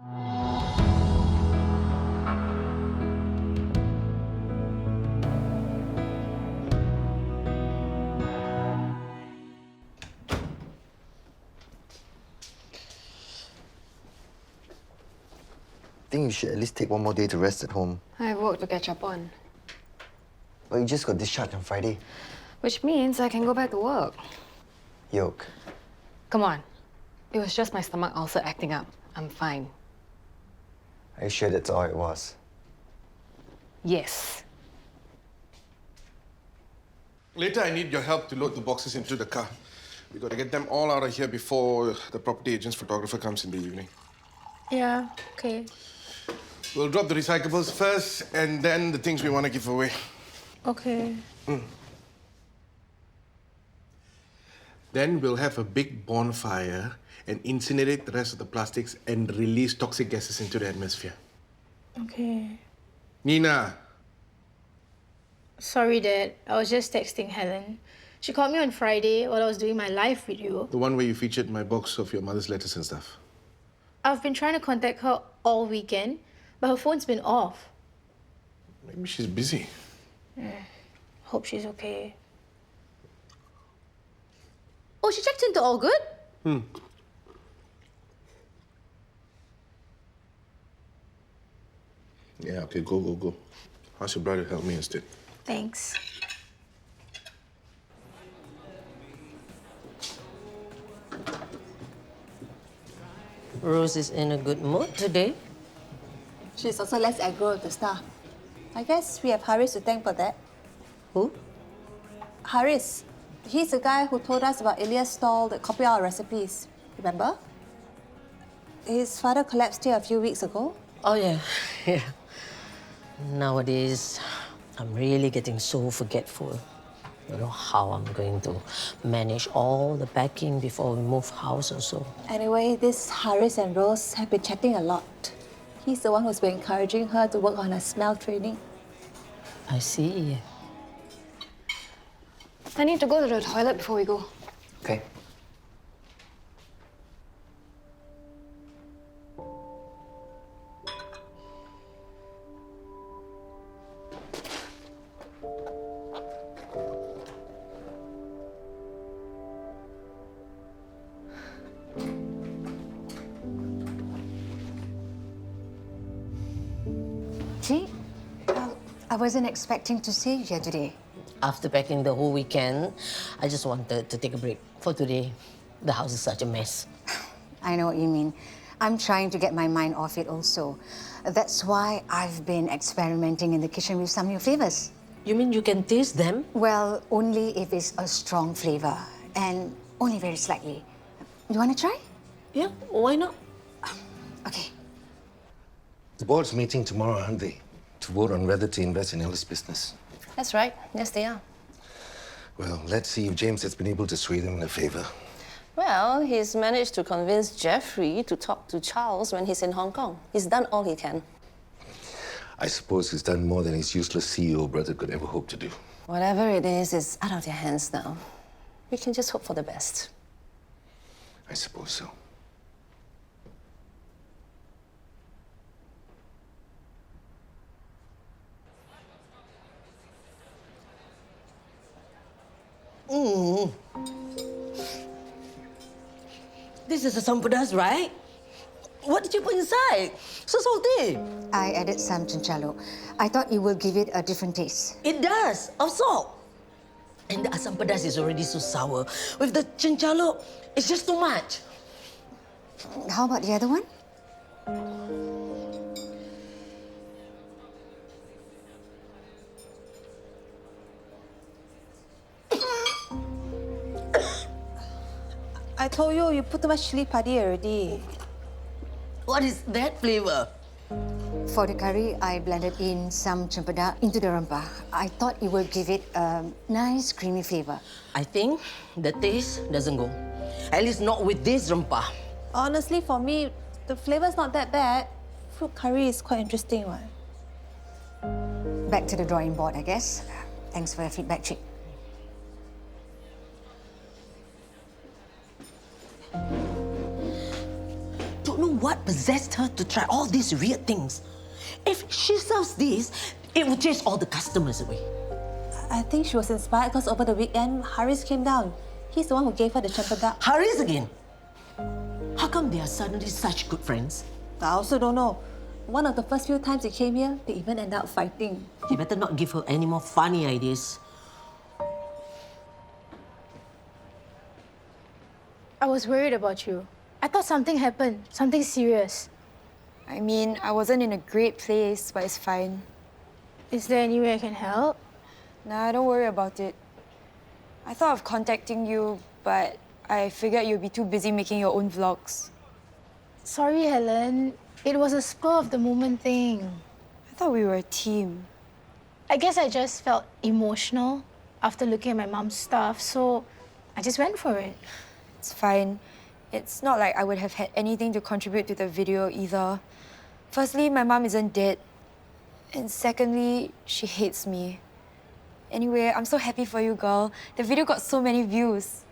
I think you should at least take one more day to rest at home. I have work to catch up on. But you just got discharged on Friday. Which means I can go back to work. Yoke. Come on. It was just my stomach ulcer acting up. I'm fine. Are you sure that's all it was? Yes. Later, I need your help to load the boxes into the car. We got to get them all out of here before the property agent's photographer comes in the evening. Yeah, okay. We'll drop the recyclables first, and then the things we want to give away. Okay. Then we'll have a big bonfire and incinerate the rest of the plastics and release toxic gases into the atmosphere. Okay. Nina! Sorry, Dad. I was just texting Helen. She called me on Friday while I was doing my live video. The one where you featured my box of your mother's letters and stuff. I've been trying to contact her all weekend, but her phone's been off. Maybe she's busy. Hope she's okay. Oh, she checked into all good? Yeah, okay, go. Ask your brother to help me instead. Thanks. Rose is in a good mood today. She's also less aggro with the staff. I guess we have Haris to thank for that. Who? Haris. He's the guy who told us about Ilya's stall that copied our recipes. Remember? His father collapsed here a few weeks ago. Oh, yeah. Yeah. Nowadays, I'm really getting so forgetful. I don't know how I'm going to manage all the packing before we move house or so. Anyway, this Haris and Rose have been chatting a lot. He's the one who's been encouraging her to work on her smell training. I see. I need to go to the toilet before we go. Okay. Gee, I wasn't expecting to see you here today. After packing the whole weekend, I just wanted to take a break. For today, the house is such a mess. I know what you mean. I'm trying to get my mind off it also. That's why I've been experimenting in the kitchen with some new flavors. You mean you can taste them? Well, only if it's a strong flavor, and only very slightly. You want to try? Yeah, why not? Okay. The board's meeting tomorrow, aren't they? To vote on whether to invest in Ella's business. That's right. Yes, they are. Well, let's see if James has been able to sway them in their favor. Well, he's managed to convince Jeffrey to talk to Charles when he's in Hong Kong. He's done all he can. I suppose he's done more than his useless CEO brother could ever hope to do. Whatever it is out of their hands now. We can just hope for the best. I suppose so. This is a sampedas, right? What did you put inside? So salty. I added some chinchalo. I thought it will give it a different taste. It does, of salt. And the asam pedas is already so sour. With the chinchalo, it's just too much. How about the other one? I told you, you put too much chili padi already. What is that flavor? For the curry, I blended in some cempedak into the rempah. I thought it would give it a nice, creamy flavor. I think the taste doesn't go. At least not with this rempah. Honestly, for me, the flavor's not that bad. Fruit curry is quite interesting one. Back to the drawing board, I guess. Thanks for your feedback, Chick. know what possessed her to try all these weird things. If she serves this, it will chase all the customers away. I think she was inspired because over the weekend, Haris came down. He's the one who gave her the cempedak. Haris again? How come they are suddenly such good friends? I also don't know. One of the first few times he came here, they even ended up fighting. You better not give her any more funny ideas. I was worried about you. I thought something happened, something serious. I mean, I wasn't in a great place, but it's fine. Is there any way I can help? Nah, don't worry about it. I thought of contacting you, but I figured you'd be too busy making your own vlogs. Sorry, Helen. It was a spur of the moment thing. I thought we were a team. I guess I just felt emotional after looking at my mom's stuff, so I just went for it. It's fine. It's not like I would have had anything to contribute to the video either. Firstly, my mom isn't dead. And secondly, she hates me. Anyway, I'm so happy for you, girl. The video got so many views.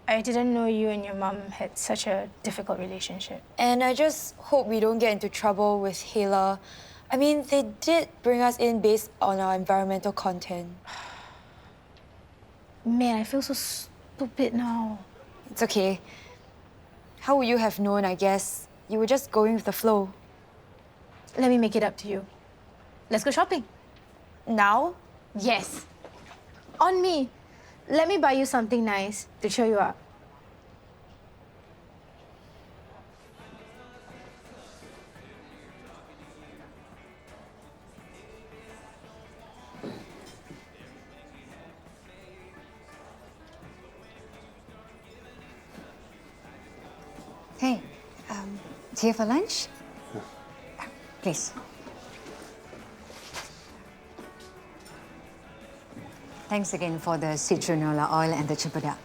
I didn't know you and your mom had such a difficult relationship. And I just hope we don't get into trouble with Hala. I mean, they did bring us in based on our environmental content. Man, I feel so stupid now. It's okay. How would you have known, I guess? You were just going with the flow. Let me make it up to you. Let's go shopping. Now? Yes. On me. Let me buy you something nice to cheer you up. Hey, here for lunch? Please. Thanks again for the citronella oil and the cempedak.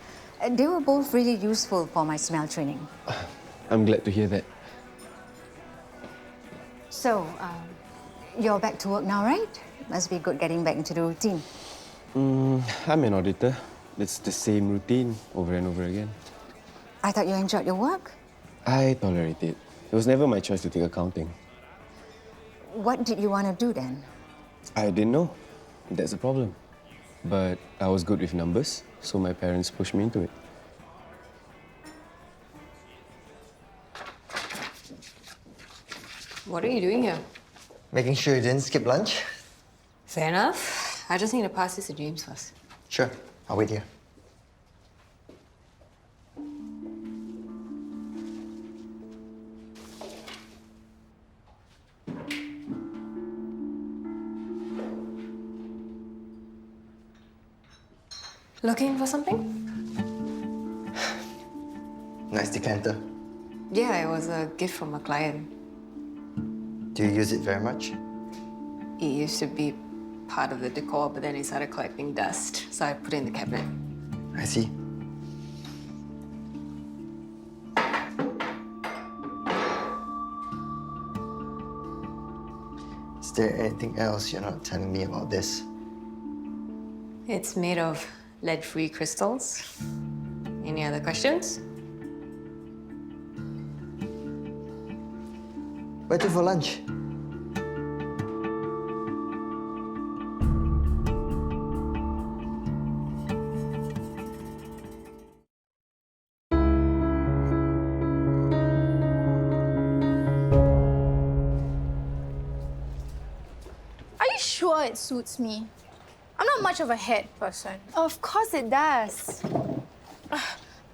They were both really useful for my smell training. I'm glad to hear that. So, you're back to work now, right? Must be good getting back into the routine. I'm an auditor. It's the same routine over and over again. I thought you enjoyed your work. I tolerate it. It was never my choice to take accounting. What did you want to do then? I didn't know. That's the problem. But I was good with numbers, so my parents pushed me into it. What are you doing here? Making sure you didn't skip lunch? Fair enough. I just need to pass this to James first. Sure, I'll wait here. Looking for something? Nice decanter. Yeah, it was a gift from a client. Do you use it very much? It used to be part of the decor, but then it started collecting dust, so I put it in the cabinet. I see. Is there anything else you're not telling me about this? It's made of lead-free crystals. Any other questions? Where to for lunch? Are you sure it suits me? I'm not much of a head person. Of course it does.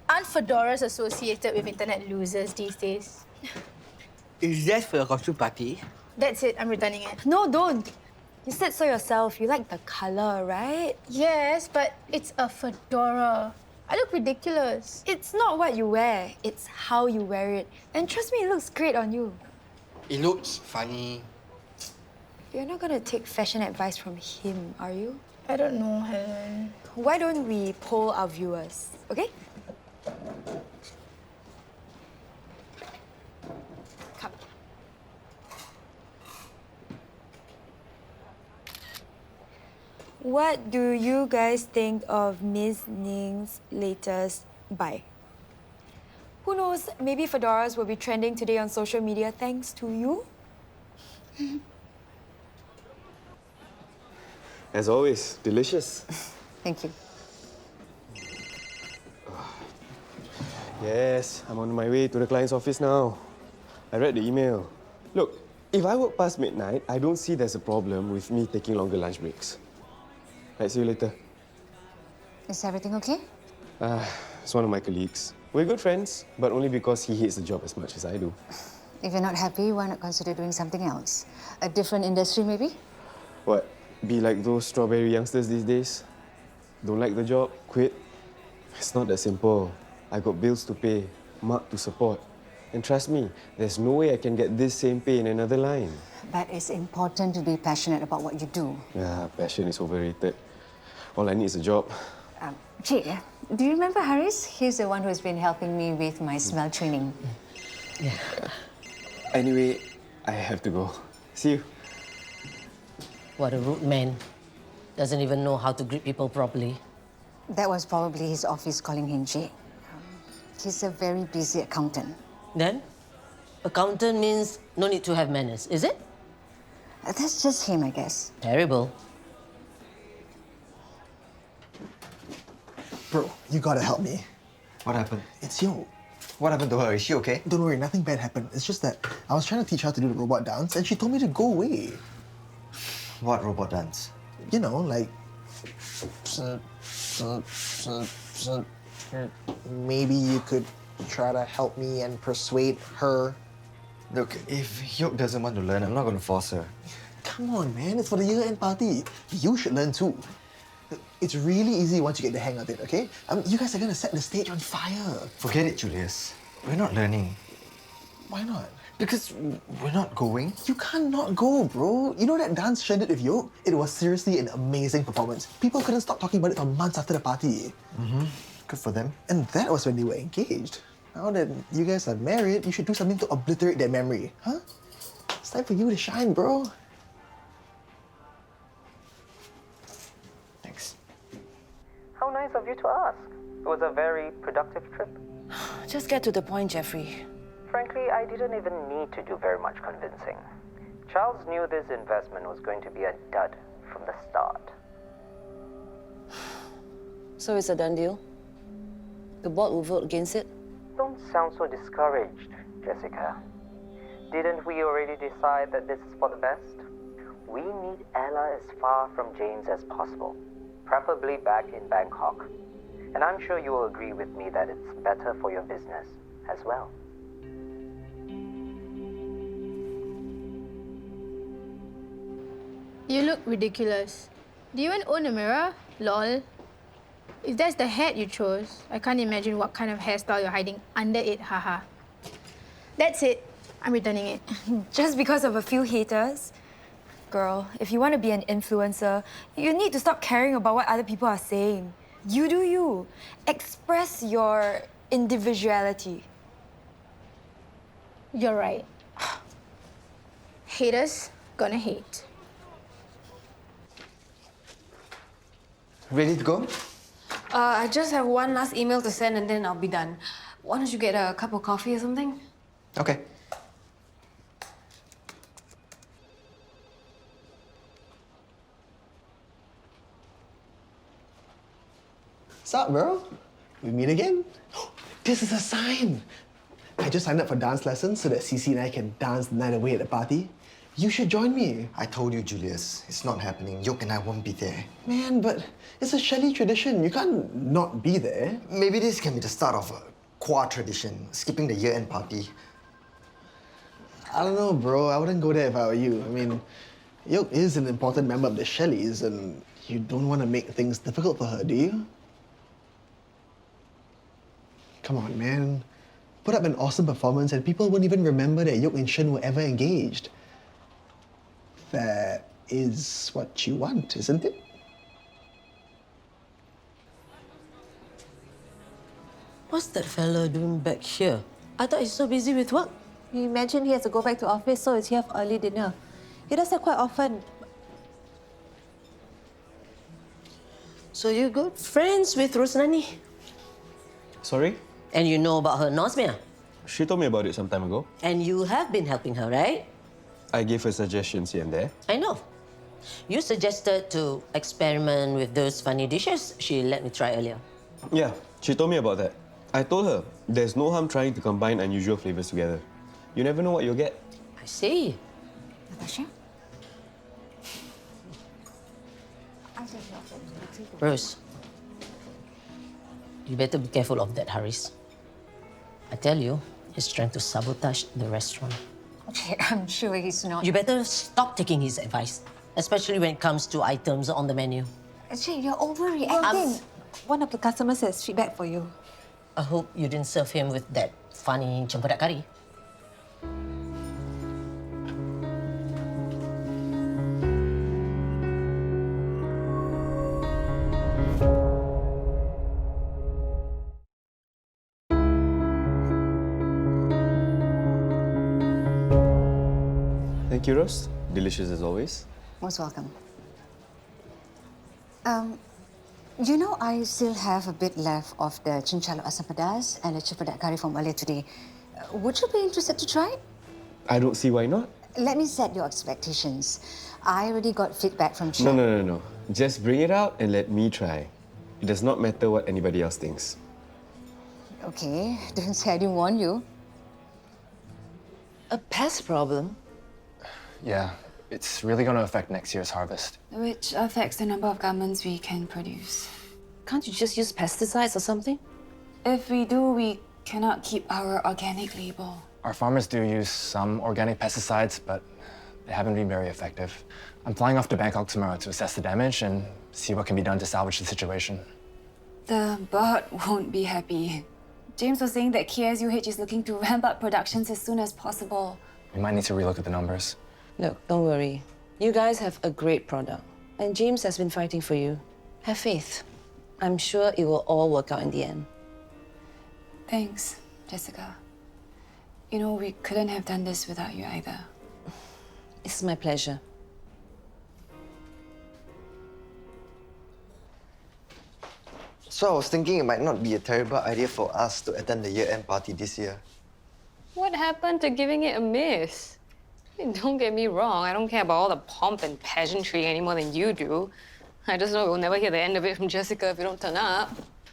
Aren't fedoras associated with internet losers these days? Is that for your costume party? That's it, I'm returning it. No, don't. You said so yourself. You like the color, right? Yes, but it's a fedora. I look ridiculous. It's not what you wear. It's how you wear it. And trust me, it looks great on you. It looks funny. You're not gonna take fashion advice from him, are you? I don't know, Helen. Why don't we poll our viewers, okay? Come. What do you guys think of Miss Ning's latest buy? Who knows? knows, maybe fedoras will be trending today on social media thanks to you. As always, delicious. Thank you. Yes, I'm on my way to the client's office now. I read the email. Look, if I work past midnight, I don't see there's a problem with me taking longer lunch breaks. Right, see you later. Is everything okay? It's one of my colleagues. We're good friends, but only because he hates the job as much as I do. If you're not happy, why not consider doing something else? A different industry, maybe? What? Be like those strawberry youngsters these days? Don't like the job, quit? It's not that simple. I got bills to pay, Mark to support. And trust me, there's no way I can get this same pay in another line. But it's important to be passionate about what you do. Yeah, passion is overrated. All I need is a job. Jay, do you remember Haris? He's the one who's been helping me with my smell training. Yeah. Anyway, I have to go. See you. What a rude man. Doesn't even know how to greet people properly. That was probably his office calling him Jay. He's a very busy accountant. Then, accountant means no need to have manners, is it? That's just him, I guess. Terrible. Bro, you gotta help me. What happened? It's Yoke. What happened to her? Is she okay? Don't worry, nothing bad happened. It's just that I was trying to teach her how to do the robot dance and she told me to go away. What robot dance? You know, like... Maybe you could try to help me and persuade her. Look, if Yoke doesn't want to learn, I'm not going to force her. Come on, man. It's for the year-end party. You should learn too. It's really easy once you get the hang of it, okay? You guys are going to set the stage on fire. Forget it, Julius. We're not learning. Why not? Because we're not going. You can't not go, bro. You know that dance Shen did with Yoke? It was seriously an amazing performance. People couldn't stop talking about it for months after the party. Good for them. And that was when they were engaged. Now that you guys are married, you should do something to obliterate their memory, huh? It's time for you to shine, bro. Thanks. How nice of you to ask. It was a very productive trip. Just get to the point, Jeffrey. Frankly, I didn't even need to do very much convincing. Charles knew this investment was going to be a dud from the start. So it's a done deal? The board will vote against it? Don't sound so discouraged, Jessica. Didn't we already decide that this is for the best? We need Ella as far from James as possible, preferably back in Bangkok. And I'm sure you will agree with me that it's better for your business as well. You look ridiculous. Do you even own a mirror? Lol. If that's the hat you chose, I can't imagine what kind of hairstyle you're hiding under it, haha. That's it. I'm returning it. Just because of a few haters? Girl, if you want to be an influencer, you need to stop caring about what other people are saying. You do you. Express your individuality. You're right. Haters gonna hate. Ready to go? I just have one last email to send and then I'll be done. Why don't you get a cup of coffee or something? Okay. Sup, bro? We meet again? This is a sign! I just signed up for dance lessons so that Cece and I can dance the night away at the party. You should join me. I told you, Julius, it's not happening. Yoke and I won't be there. Man, but it's a Shelley tradition. You can't not be there. Maybe this can be the start of a qua tradition, skipping the year-end party. I don't know, bro. I wouldn't go there if I were you. I mean, Yoke is an important member of the Shelleys, and you don't want to make things difficult for her, do you? Come on, man. Put up an awesome performance and people won't even remember that Yoke and Shen were ever engaged. That is what you want, isn't it? What's that fella doing back here? I thought he's so busy with work. You imagine he has to go back to office, so he's here for early dinner. He does that quite often. So you're good friends with Rosnani? Sorry? And you know about her anosmia? She told me about it some time ago. And you have been helping her, right? I gave her suggestions here and there. I know. You suggested to experiment with those funny dishes she let me try earlier. Yeah, she told me about that. I told her there's no harm trying to combine unusual flavors together. You never know what you'll get. I see. Natasha? Rose, you better be careful of that Haris. I tell you, he's trying to sabotage the restaurant. Okay, I'm sure he's not. You better stop taking his advice, especially when it comes to items on the menu. Jay, you're overreacting. One of the customers has feedback for you. I hope you didn't serve him with that funny cempedak curry. Thank you, Rose. Delicious as always. Most welcome. You know, I still have a bit left of the chincalo asam pedas and the cempedak curry from earlier today. Would you be interested to try it? I don't see why not. Let me set your expectations. I already got feedback from Shen. No. Just bring it out and let me try. It does not matter what anybody else thinks. Okay, don't say I didn't warn you. A pest problem? Yeah, it's really going to affect next year's harvest. Which affects the number of garments we can produce. Can't you just use pesticides or something? If we do, we cannot keep our organic label. Our farmers do use some organic pesticides, but they haven't been very effective. I'm flying off to Bangkok tomorrow to assess the damage and see what can be done to salvage the situation. The board won't be happy. James was saying that KSUH is looking to ramp up productions as soon as possible. We might need to relook at the numbers. Look, don't worry. You guys have a great product. And James has been fighting for you. Have faith. I'm sure it will all work out in the end. Thanks, Jessica. You know, we couldn't have done this without you either. It's my pleasure. So I was thinking it might not be a terrible idea for us to attend the year-end party this year. What happened to giving it a miss? Don't get me wrong, I don't care about all the pomp and pageantry any more than you do. I just know we'll never hear the end of it from Jessica if we don't turn up.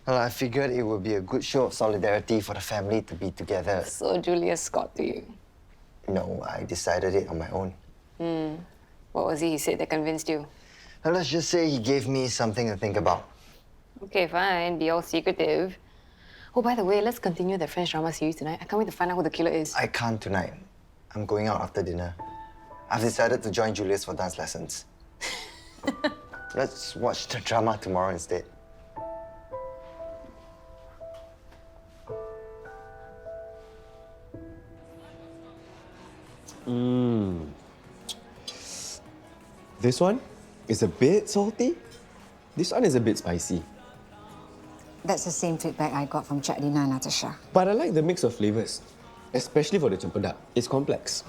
Well, I figured it would be a good show of solidarity for the family to be together. So Julius got to you? No, I decided it on my own. What was he said that convinced you? Well, let's just say he gave me something to think about. Okay, fine, be all secretive. Oh, by the way, let's continue the French drama series tonight. I can't wait to find out who the killer is. I can't tonight. I'm going out after dinner. I've decided to join Julius for dance lessons. Let's watch the drama tomorrow instead. This one is a bit salty. This one is a bit spicy. That's the same feedback I got from Cik Dina and Natasha. But I like the mix of flavors, especially for the cempedak. It's complex.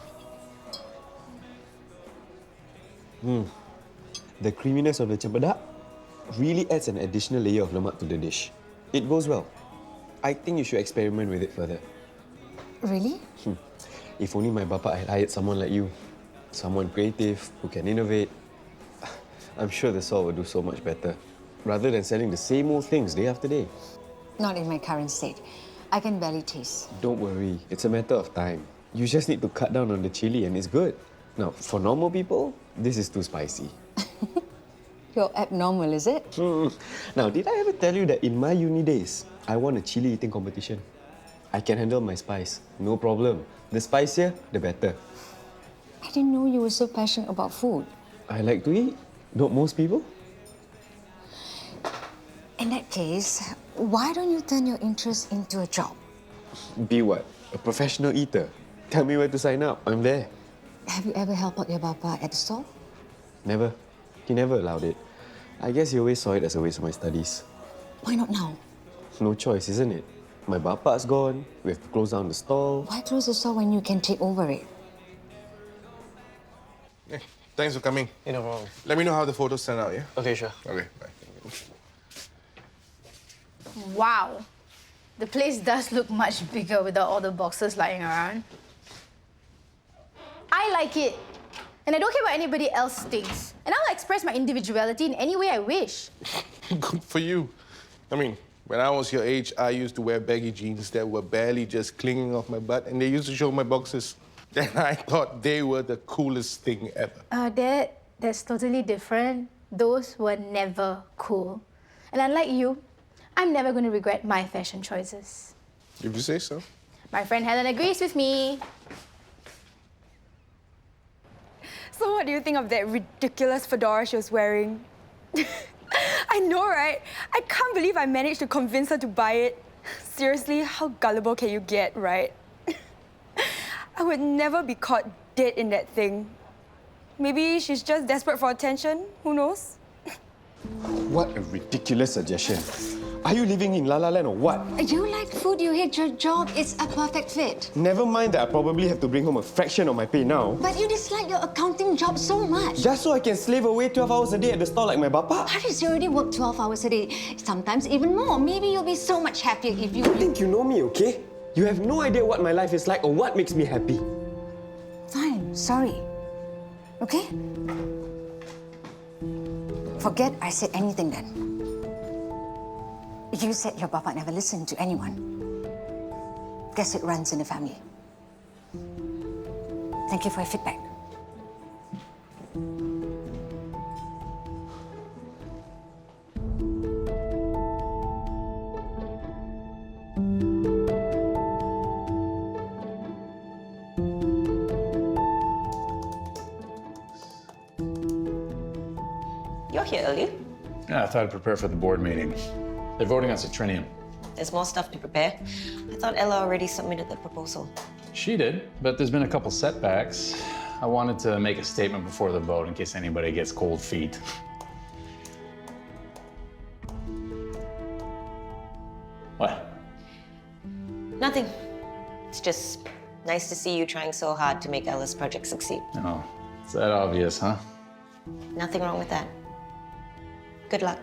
The creaminess of the cempedak really adds an additional layer of lemak to the dish. It goes well. I think you should experiment with it further. Really? If only my bapa had hired someone like you. Someone creative, who can innovate. I'm sure the stall will do so much better, rather than selling the same old things day after day. Not in my current state. I can barely taste. Don't worry, it's a matter of time. You just need to cut down on the chili and it's good. Now, for normal people, this is too spicy. You're abnormal, is it? Now, did I ever tell you that in my uni days, I won a chili eating competition? I can handle my spice, no problem. The spicier, the better. I didn't know you were so passionate about food. I like to eat. Don't most people? In that case, why don't you turn your interest into a job? Be what? A professional eater? Tell me where to sign up. I'm there. Have you ever helped out your bapa at the stall? Never. He never allowed it. I guess he always saw it as a waste of my studies. Why not now? No choice, isn't it? My bapa's gone. We have to close down the stall. Why close the stall when you can take over it? Hey, thanks for coming. No problem. Let me know how the photos turn out, yeah? Okay, sure. Okay, bye. Wow. The place does look much bigger without all the boxes lying around. I like it. And I don't care what anybody else thinks. And I'll express my individuality in any way I wish. Good for you. I mean, when I was your age, I used to wear baggy jeans that were barely just clinging off my butt, and they used to show my boxes. And I thought they were the coolest thing ever. Dad, that's totally different. Those were never cool. And unlike you, I'm never going to regret my fashion choices. If you say so. My friend Helen agrees with me. So what do you think of that ridiculous fedora she was wearing? I know, right? I can't believe I managed to convince her to buy it. Seriously, how gullible can you get, right? I would never be caught dead in that thing. Maybe she's just desperate for attention. Who knows? What a ridiculous suggestion. Are you living in La La Land or what? You like food, you hate your job. It's a perfect fit. Never mind that I probably have to bring home a fraction of my pay now. But you dislike your accounting job so much. Just so I can slave away 12 hours a day at the store like my bapa? Haris, you already work 12 hours a day. Sometimes even more. Maybe you'll be so much happier if you... You think you know me, okay? You have no idea what my life is like or what makes me happy. Fine, sorry. Okay? Forget I said anything then. You said your papa never listened to anyone. Guess it runs in the family. Thank you for your feedback. You're here early. Yeah, I thought I'd prepare for the board meeting. They're voting on Citrinium. There's more stuff to prepare. I thought Ella already submitted the proposal. She did, but there's been a couple setbacks. I wanted to make a statement before the vote in case anybody gets cold feet. What? Nothing. It's just nice to see you trying so hard to make Ella's project succeed. Oh, it's that obvious, huh? Nothing wrong with that. Good luck.